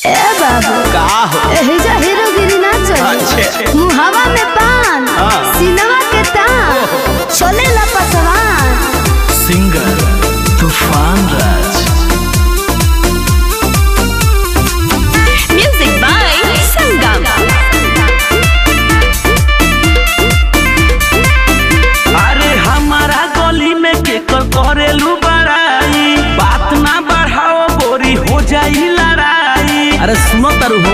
ए बाबू का हो एहिजा हीरोगिरी ना चले। मुहावा में पान सिनवा के तान चले ला पसवान। सिंगर तूफान राज। म्यूजिक बाय संगम। अरे हमारा गली में केकर करेलू बड़ाई, बात ना बढ़ाओ बोरी हो जाई लड़ाई। अरे सुनो तारू हो